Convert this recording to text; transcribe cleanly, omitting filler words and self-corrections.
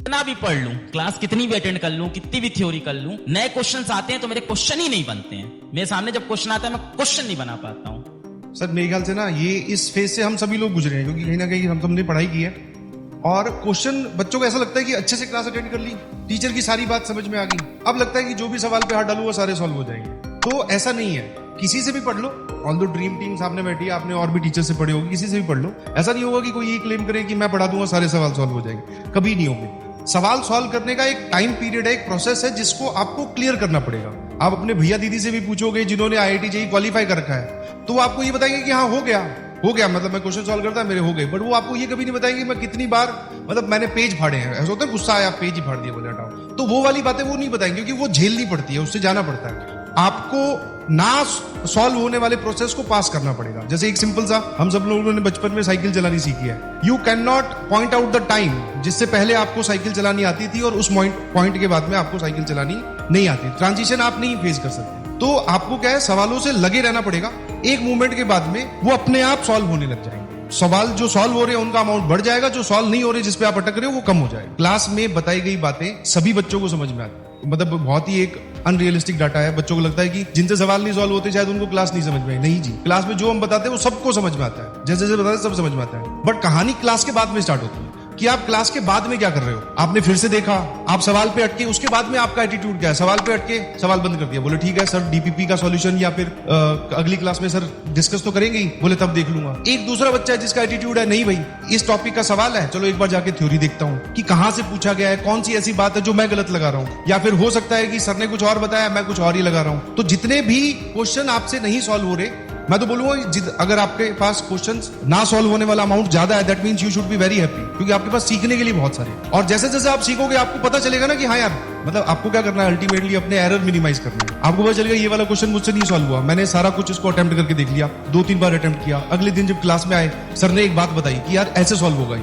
कितना भी पढ़ लूं, क्लास कितनी भी अटेंड कर लूं, कितनी भी थ्योरी कर लूं, नए क्वेश्चंस आते हैं तो मेरे क्वेश्चन ही नहीं बनते हैं। मेरे सामने जब क्वेश्चन आता है मैं क्वेश्चन नहीं बना पाता हूं। सर मेरे ख्याल से ना ये इस फेज से हम सभी लोग गुजरे हैं, क्योंकि कहीं ना कहीं हम सबने पढ़ाई की है और क्वेश्चन बच्चों को ऐसा लगता है कि अच्छे से क्लास अटेंड कर ली, टीचर की सारी बात समझ में आ गई, अब लगता है कि जो भी सवाल पे हाथ डालू वो सारे सॉल्व हो जाएंगे। तो ऐसा नहीं है, किसी से भी पढ़ लो। ऑल दो ड्रीम टीम सामने बैठी है, आपने और भी टीचर से पढ़े होगी, किसी से भी पढ़ लो। ऐसा नहीं होगा कि कोई ये क्लेम करे कि मैं पढ़ा दूंगा सारे सवाल सॉल्व हो जाएंगे, कभी नहीं होंगे। सवाल सॉल्व करने का एक टाइम पीरियड है, एक प्रोसेस है जिसको आपको क्लियर करना पड़ेगा। आप अपने भैया दीदी से भी पूछोगे जिन्होंने IIT JEE क्वालिफाई कर रखा है, तो वो आपको ये बताएंगे कि हाँ हो गया, मतलब मैं क्वेश्चन सॉल्व करता मेरे हो गए। बट वो आपको ये कभी नहीं बताएंगे मैं कितनी बार मतलब मैंने पेज फाड़े हैं। ऐसा होता है गुस्सा आया पेज ही फाड़ दिया, बोले हटाओ, तो वो वाली बातें वो नहीं बताएंगे क्योंकि वो झेलनी पड़ती है, उससे जाना पड़ता है। आपको ना सॉल्व होने वाले प्रोसेस को पास करना पड़ेगा। जैसे एक सिंपल सा, हम सब लोगों ने बचपन में साइकिल चलानी सीखी है। You can not point out the time जिससे पहले आपको साइकिल चलानी आती थी और उस पॉइंट के बाद में आपको साइकिल चलानी नहीं आती। ट्रांजिशन आप नहीं फेस कर सकते। तो आपको क्या है, सवालों से लगे रहना पड़ेगा। एक मूवमेंट के बाद में वो अपने आप सॉल्व होने लग जाएंगे। सवाल जो सॉल्व हो रहे हैं उनका अमाउंट बढ़ जाएगा, जो सॉल्व नहीं हो रहे जिस पे आप अटक रहे हो वो कम हो जाएगा। क्लास में बताई गई बातें सभी बच्चों को समझ में आती है, मतलब बहुत ही एक अनरियलिस्टिक डाटा है। बच्चों को लगता है कि जिनसे सवाल नहीं सॉल्व होते शायद उनको क्लास नहीं समझ में आई। नहीं जी, क्लास में जो हम बताते हैं वो सबको समझ में आता है, जैसे जैसे बताते हैं सब समझ में आता है। बट कहानी क्लास के बाद में स्टार्ट होती है कि आप क्लास के बाद में क्या कर रहे हो। आपने फिर से देखा, आप सवाल पे अटके, उसके बाद में आपका एटीट्यूड क्या है। सवाल पे अटके सवाल बंद कर दिया, बोले ठीक है सर DPP का सॉल्यूशन या फिर अगली क्लास में सर डिस्कस तो करेंगे ही, बोले तब देख लूंगा। एक दूसरा बच्चा है जिसका एटीट्यूड है नहीं भाई इस टॉपिक का सवाल है, चलो एक बार जाके थ्योरी देखता हूँ कि कहां से पूछा गया है, कौन सी ऐसी बात है जो मैं गलत लगा रहा हूँ, या फिर हो सकता है कि सर ने कुछ और बताया मैं कुछ और ही लगा रहा हूँ। तो जितने भी क्वेश्चन आपसे नहीं सॉल्व हो रहे, मैं तो बोलूंगा अगर आपके पास क्वेश्चंस ना सॉल्व होने वाला अमाउंट ज्यादा है, that means you should be very happy, क्योंकि आपके पास सीखने के लिए बहुत सारे। और जैसे जैसे आप सीखोगे आपको पता चलेगा ना कि हाँ यार, मतलब आपको क्या करना है, अल्टीमेटली अपने एरर मिनिमाइज करना है। आपको पता चलेगा ये वाला क्वेश्चन मुझसे नहीं सॉल्व हुआ, मैंने सारा कुछ इसको अटेम्प्ट करके देख लिया, 2-3 बार अटेम्प्ट किया। अगले दिन जब क्लास में आए, सर ने एक बात बताई कि यार ऐसे सॉल्व होगा।